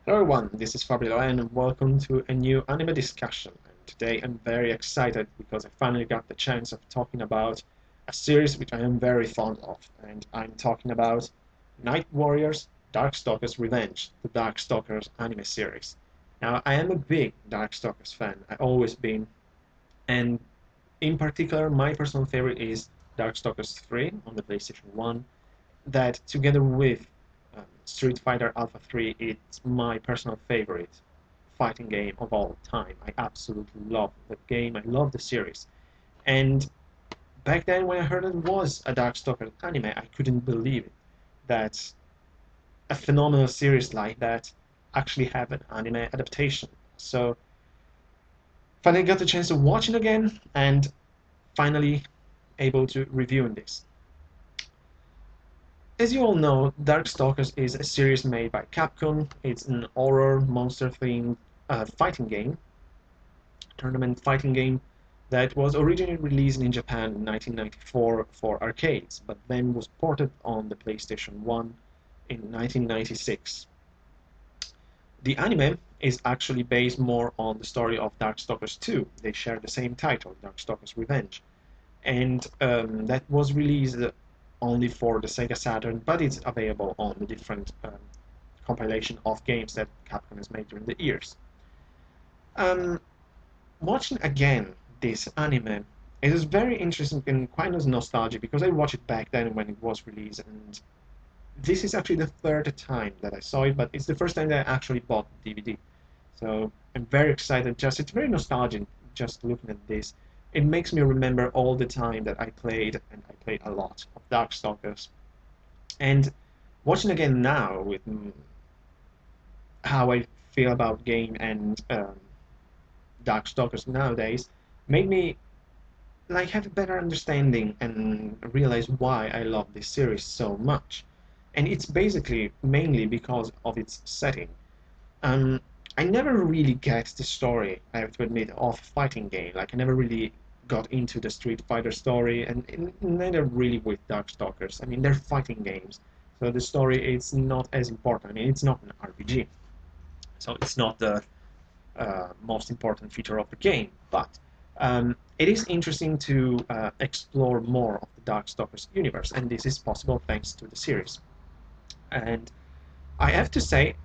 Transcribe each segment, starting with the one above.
Hello everyone, this is Fabio and welcome to a new anime discussion. And today I'm very excited because I finally got the chance of talking about a series which I am very fond of, and I'm talking about Nightwarriors Darkstalkers Revenge, the Darkstalkers anime series. Now, I am a big Darkstalkers fan, I've always been, and in particular, my personal favorite is Darkstalkers 3 on the PlayStation 1, that together with Street Fighter Alpha 3, it's my personal favorite fighting game of all time. I absolutely love the game, I love the series. And back then, when I heard it was a Darkstalkers anime, I couldn't believe it that a phenomenal series like that actually have an anime adaptation. So finally got the chance to watch it again and finally able to review this. As you all know, Darkstalkers is a series made by Capcom. It's an horror, monster-themed fighting game, tournament fighting game that was originally released in Japan in 1994 for arcades, but then was ported on the PlayStation 1 in 1996. The anime is actually based more on the story of Darkstalkers 2. They share the same title, Darkstalkers Revenge, and that was released only for the Sega Saturn, but it's available on the different compilation of games that Capcom has made during the years. Um, Watching again this anime, it is very interesting and quite nostalgic because I watched it back then when it was released, and this is actually the third time that I saw it, but it's the first time that I actually bought the DVD. So I'm very excited. It's very nostalgic just looking at this. It makes me remember all the time that I played, and I played a lot of Darkstalkers. And watching again now with how I feel about game and Darkstalkers nowadays, made me like have a better understanding and realize why I love this series so much. And it's basically mainly because of its setting. Um, I never really get the story, I have to admit, of fighting game. Like I never really got into the Street Fighter story, and neither really with Darkstalkers. I mean, they're fighting games, so the story is not as important. I mean, it's not an RPG, so it's not the most important feature of the game. But it is interesting to explore more of the Darkstalkers universe, and this is possible thanks to the series. And I have to say,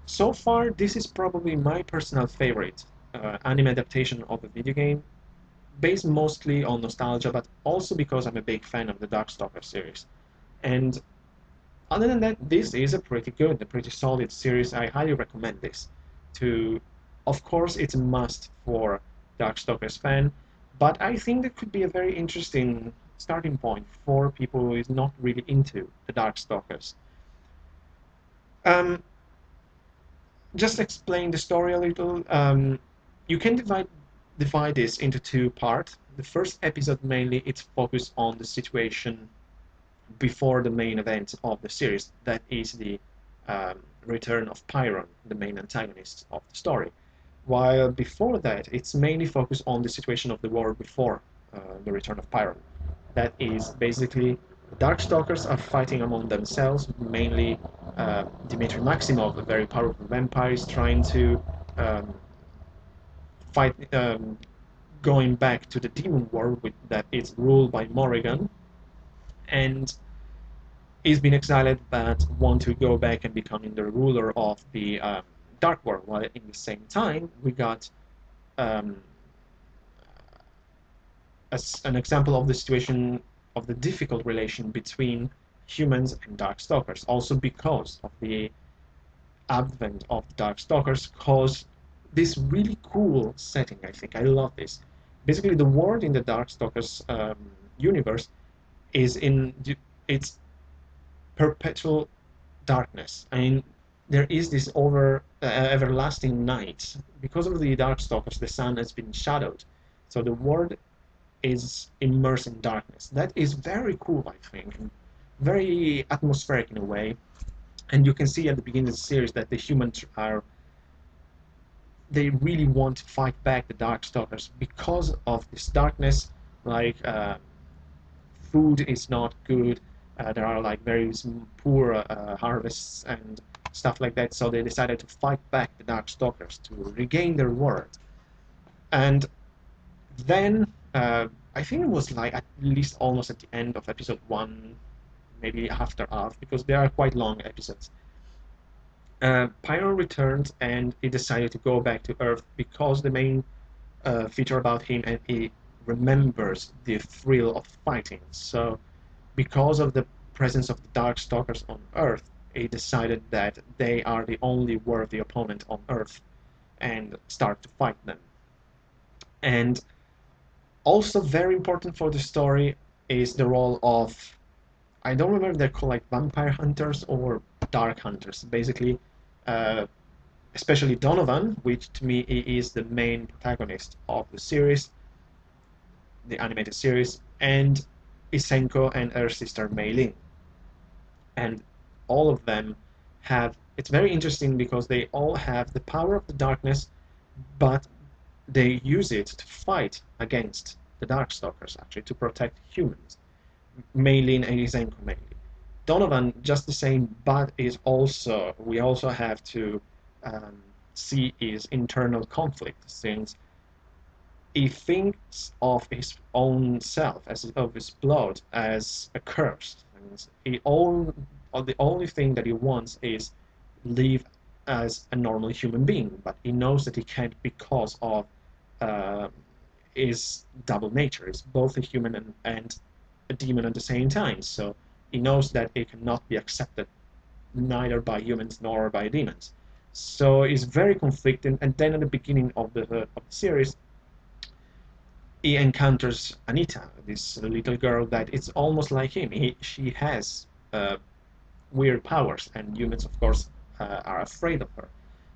so far, this is probably my personal favorite anime adaptation of a video game, based mostly on nostalgia, but also because I'm a big fan of the Darkstalkers series. And other than that, this is a pretty solid series. I highly recommend this. To, of course, it's a must for Darkstalkers fan, but I think that could be a very interesting starting point for people who is not really into the Darkstalkers. Um, just explain the story a little. You can divide this into two parts. The first episode mainly it's focused on the situation before the main event of the series. That is the return of Pyron, the main antagonist of the story. While before that, it's mainly focused on the situation of the war before the return of Pyron. That is basically Darkstalkers are fighting among themselves, mainly Dmitry Maximov, a very powerful vampire, is trying to um, fight, going back to the demon world that is ruled by Morrigan, and he's been exiled but want to go back and becoming the ruler of the Dark World. While in the same time, we got um, as an example of the situation of the difficult relation between humans and Darkstalkers. Also because of the advent of the Darkstalkers caused this really cool setting, I think. I love this. Basically, the world in the Darkstalkers universe is in its perpetual darkness. I mean, there is this everlasting night. Because of the Darkstalkers, the sun has been shadowed. So the world is immersed in darkness. That is very cool, I think, and very atmospheric in a way. And you can see at the beginning of the series that the humans are they really want to fight back the Darkstalkers because of this darkness. Like food is not good. There are like very poor harvests, and stuff like that. So they decided to fight back the Darkstalkers to regain their world. And then I think it was like at least almost at the end of episode 1, maybe after half, because they are quite long episodes. Pyron returned and he decided to go back to Earth because the main feature about him, and he remembers the thrill of fighting. So because of the presence of the Darkstalkers on Earth, he decided that they are the only worthy opponent on Earth and start to fight them. And also very important for the story is the role of, I don't remember if they're called like vampire hunters or dark hunters. Basically, uh, especially Donovan, which to me is the main protagonist of the series, the animated series, and Isenko and her sister Mei. And all of them have, it's very interesting because they all have the power of the darkness, but they use it to fight against the Darkstalkers, actually, to protect humans. Meilin and Isenko mainly. Donovan just the same, but is also, we also have to see his internal conflict, since he thinks of his own self, of his blood, as a curse. And the only thing that he wants is live as a normal human being, but he knows that he can't because of uh, his double nature. He's both a human and a demon at the same time. So he knows that it cannot be accepted neither by humans nor by demons. So he's very conflicted. And then at the beginning of the series, he encounters Anita, this little girl that it's almost like him. She has weird powers, and humans, of course, are afraid of her.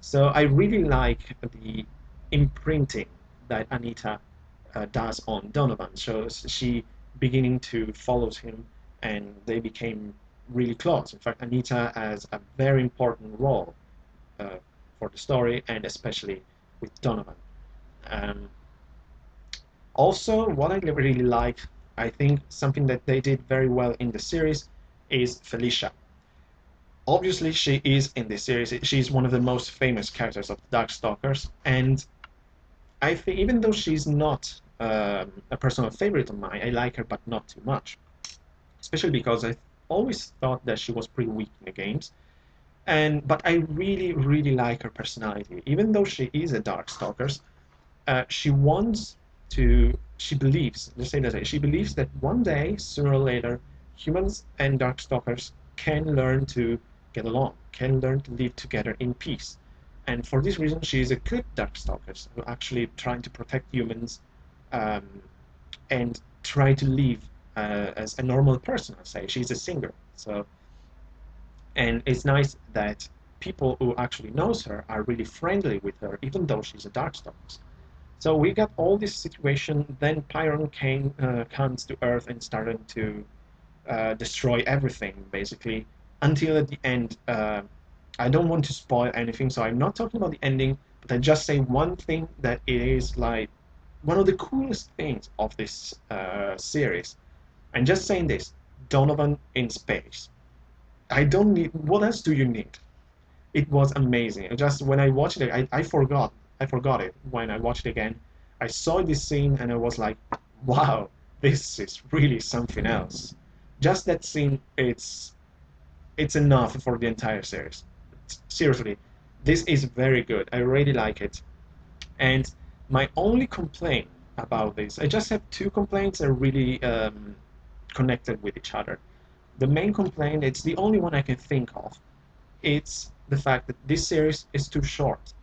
So I really like the imprinting that Anita does on Donovan. So she beginning to follow him, and they became really close. In fact, Anita has a very important role uh, for the story, and especially with Donovan. Um, Also, what I really like, I think something that they did very well in the series, is Felicia. Obviously, she is in this series. She's one of the most famous characters of the Darkstalkers, and I think even though she's not a personal favorite of mine, I like her, but not too much. Especially because I always thought that she was pretty weak in the games, but I really, really like her personality. Even though she is a Darkstalker, she wants to, she believes, let's say that she believes that one day, sooner or later, humans and Darkstalkers can learn to get along, can learn to live together in peace. And for this reason, she is a good Darkstalker, who actually trying to protect humans um, and try to live as a normal person, I'd say. She's a singer. So, and it's nice that people who actually knows her are really friendly with her, even though she's a Darkstalker. So we got all this situation. Then Pyron comes to Earth and started to destroy everything, basically, until at the end. I don't want to spoil anything, so I'm not talking about the ending, but I just say one thing that it is like one of the coolest things of this series. I'm just saying this: Donovan in space. I don't need. What else do you need? It was amazing. Just when I watched it, I forgot. I forgot it when I watched it again. I saw this scene and I was like, wow, this is really something else. Just that scene, it's enough for the entire series. Seriously, this is very good. I really like it. And my only complaint about this, I just have two complaints that are really connected with each other. The main complaint, it's the only one I can think of. It's the fact that this series is too short.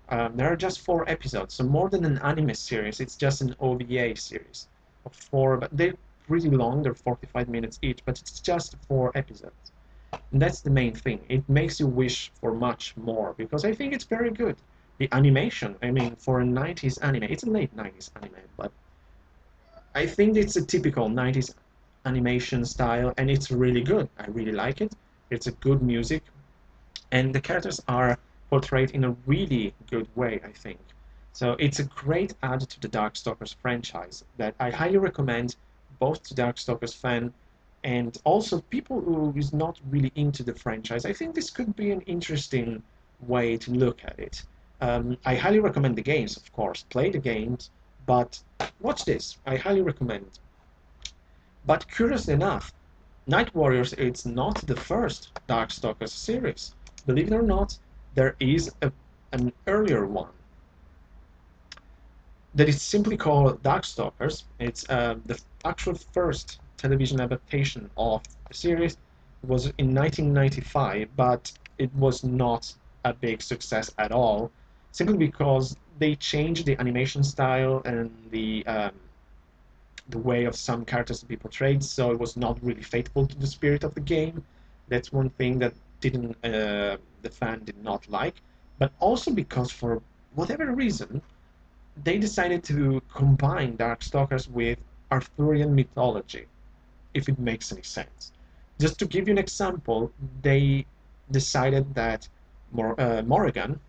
There are just 4 episodes, so more than an anime series, it's just an OVA series of 4, but they're pretty long, they're 45 minutes each, but it's just 4 episodes. And that's the main thing. It makes you wish for much more, because I think it's very good. The animation, I mean, for a 90s anime, it's a late 90s anime, but I think it's a typical 90s animation style, and it's really good. I really like it. It's a good music, and the characters are portrayed in a really good way, I think. So it's a great add to the Darkstalkers franchise that I highly recommend both to Darkstalkers fan and also people who is not really into the franchise. I think this could be an interesting way to look at it. I highly recommend the games, of course. Play the games, but watch this. I highly recommend it. But curiously enough, Nightwarriors it's not the first Darkstalkers series. Believe it or not, there is an earlier one that is simply called Darkstalkers. It's the actual first television adaptation of the series. It was in 1995, but it was not a big success at all, simply because they changed the animation style and the way of some characters to be portrayed, so it was not really faithful to the spirit of the game. That's one thing that didn't the fan did not like, but also because for whatever reason they decided to combine Darkstalkers with Arthurian mythology, if it makes any sense. Just to give you an example, they decided that Morrigan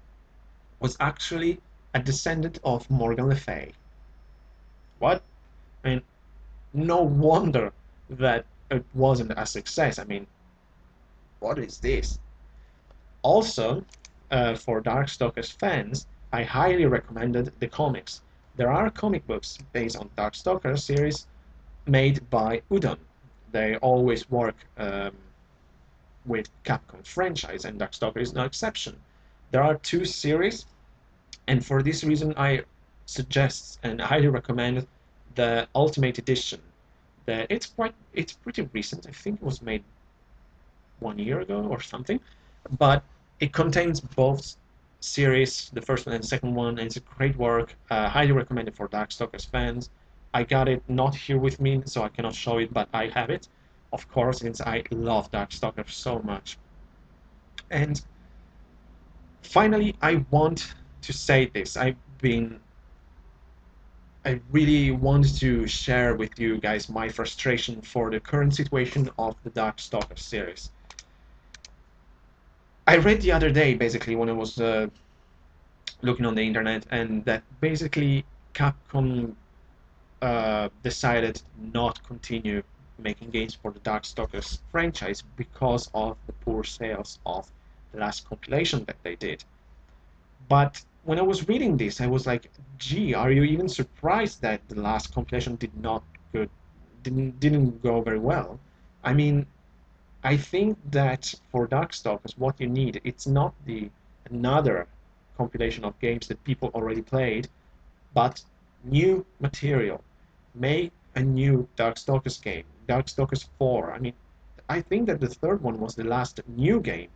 was actually a descendant of Morgan Le Fay. What? I mean, no wonder that it wasn't a success. I mean, what is this? Also, for Darkstalkers fans, I highly recommended the comics. There are comic books based on Darkstalkers series made by Udon. They always work with Capcom franchise, and Darkstalker is no exception. There are two series, and for this reason, I suggest and highly recommend the Ultimate Edition. It's pretty recent. I think it was made 1 year ago or something, but it contains both series, the first one and the second one, and it's a great work. Highly recommended for Darkstalkers fans. I got it not here with me, so I cannot show it, but I have it, of course, since I love Darkstalkers so much. And finally, I want to say this. I really want to share with you guys my frustration for the current situation of the Darkstalkers series. I read the other day, basically, when I was looking on the internet, and that basically Capcom decided not continue making games for the Darkstalkers franchise because of the poor sales of the last compilation that they did. But when I was reading this, I was like, "Gee, are you even surprised that the last compilation didn't go very well?" I mean, I think that for Darkstalkers, what you need it's not the another compilation of games that people already played, but new material. Make a new Darkstalkers game, Darkstalkers 4. I mean, I think that the third one was the last new game.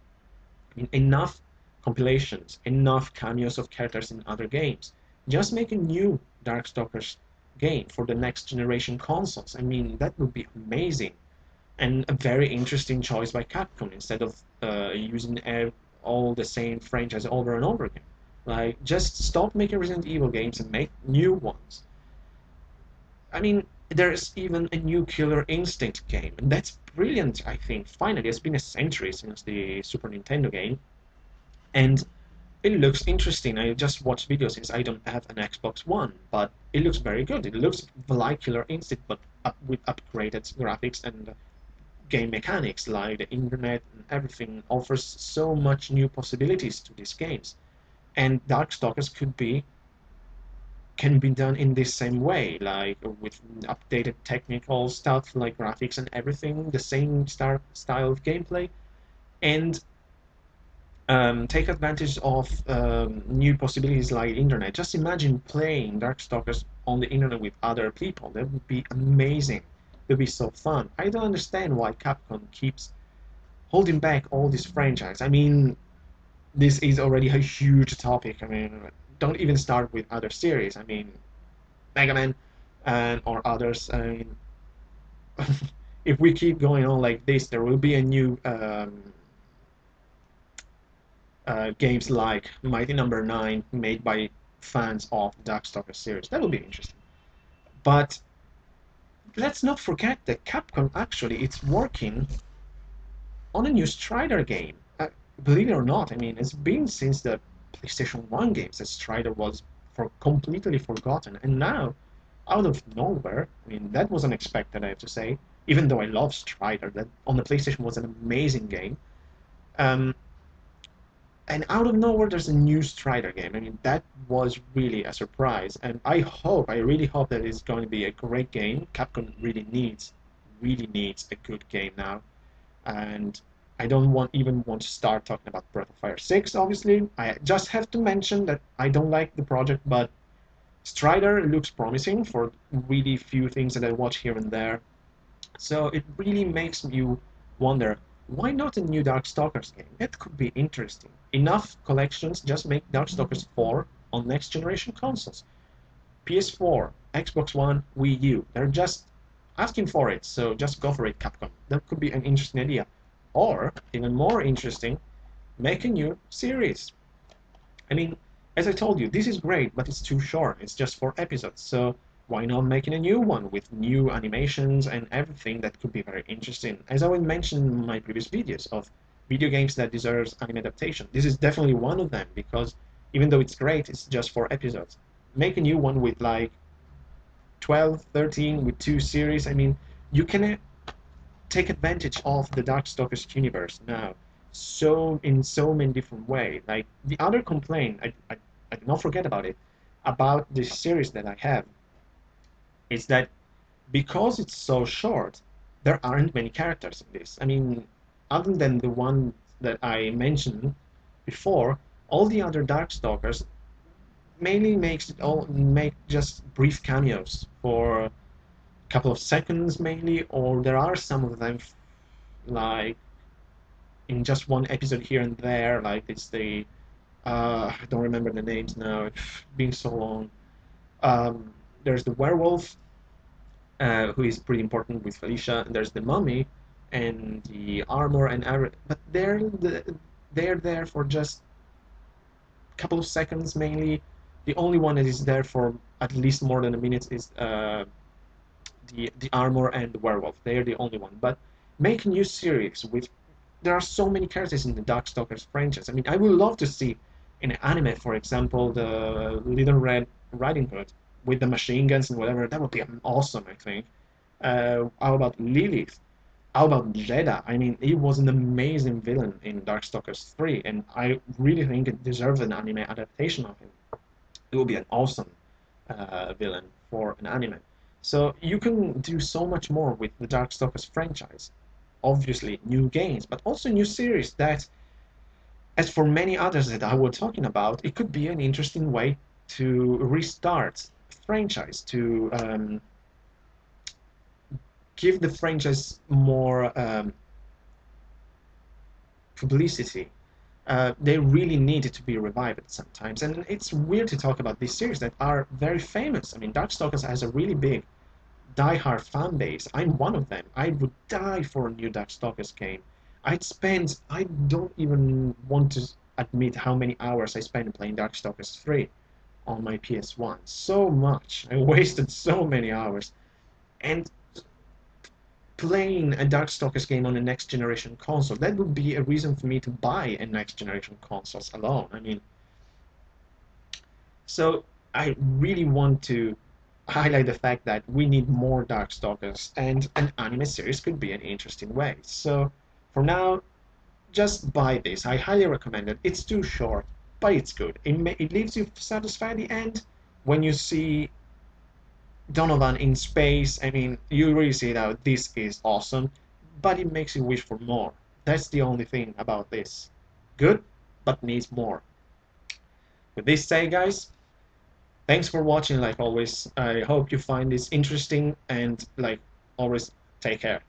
I mean, enough compilations, enough cameos of characters in other games. Just make a new Darkstalkers game for the next generation consoles. I mean, that would be amazing and a very interesting choice by Capcom instead of using all the same franchise over and over again. Like, just stop making Resident Evil games and make new ones. I mean, there's even a new Killer Instinct game, and that's brilliant, I think. Finally, it's been a century since the Super Nintendo game, and it looks interesting. I just watched videos since I don't have an Xbox One, but it looks very good. It looks like Killer Instinct, but with upgraded graphics and game mechanics. Like the internet and everything offers so much new possibilities to these games, and Darkstalkers can be done in this same way, like with updated technical stuff like graphics and everything, the same style of gameplay, and take advantage of new possibilities like internet. Just imagine playing Darkstalkers on the internet with other people. That would be amazing. It would be so fun. I don't understand why Capcom keeps holding back all this franchise. I mean, this is already a huge topic. I mean, don't even start with other series. I mean, Mega Man and or others. I mean, if we keep going on like this, there will be a new games like Mighty Number 9 made by fans of the Darkstalkers series. That will be interesting. But let's not forget that Capcom actually it's working on a new Strider game. Believe it or not, I mean, it's been since the PlayStation 1 games that Strider was completely forgotten. And now, out of nowhere, I mean, that was unexpected, I have to say, even though I love Strider, that on the PlayStation was an amazing game. Um, and out of nowhere, there's a new Strider game. I mean, that was really a surprise, and I really hope that it's going to be a great game. Capcom really needs a good game now, and I don't even want to start talking about Breath of Fire 6, obviously. I just have to mention that I don't like the project, but Strider looks promising for really few things that I watch here and there. So it really makes you wonder, why not a new Darkstalkers game? It could be interesting. Enough collections, just make Darkstalkers 4 on next generation consoles. PS4, Xbox One, Wii U. They're just asking for it, so just go for it, Capcom. That could be an interesting idea. Or, even more interesting, make a new series. I mean, as I told you, this is great, but it's too short. It's just 4 episodes. So why not making a new one with new animations and everything that could be very interesting? As I mentioned in my previous videos of video games that deserves anime adaptation, this is definitely one of them because even though it's great, it's just 4 episodes. Make a new one with like 12, 13, with 2 series. I mean, you can take advantage of the Darkstalkers universe now so in so many different ways. Like the other complaint, I did not forget about it, about this series that I have, is that because it's so short, there aren't many characters in this. I mean, other than the one that I mentioned before, all the other Darkstalkers mainly make just brief cameos for a couple of seconds mainly, or there are some of them like in just one episode here and there. Like it's the I don't remember the names now. It's been so long. There's the werewolf, who is pretty important with Felicia. And there's the mummy, and the armor and everything. But they're there for just a couple of seconds mainly. The only one that is there for at least more than a minute is the armor and the werewolf. They're the only one. But make a new series with there are so many characters in the Darkstalkers franchise. I mean, I would love to see in anime, for example, the Little Red Riding Hood with the machine guns and whatever. That would be awesome, I think. How about Lilith? How about Jeddah? I mean, he was an amazing villain in Darkstalkers 3, and I really think it deserves an anime adaptation of him. It would be an awesome villain for an anime. So you can do so much more with the Darkstalkers franchise. Obviously, new games, but also new series that, as for many others that I was talking about, it could be an interesting way to restart franchise, to give the franchise more publicity. They really needed to be revived sometimes, and it's weird to talk about these series that are very famous. I mean, Darkstalkers has a really big die-hard fan base. I'm one of them. I would die for a new Darkstalkers game. I don't even want to admit how many hours I spent playing Darkstalkers 3 on my PS1. So much. I wasted so many hours. And playing a Darkstalkers game on a next generation console, that would be a reason for me to buy a next generation consoles alone. I mean, so I really want to highlight the fact that we need more Darkstalkers, and an anime series could be an interesting way. So for now, just buy this. I highly recommend it. It's too short, but it's good. It leaves you satisfied at the end when you see Donovan in space. I mean, you really see that this is awesome, but it makes you wish for more. That's the only thing about this. Good, but needs more. With this said, guys, thanks for watching like always. I hope you find this interesting, and like always, take care.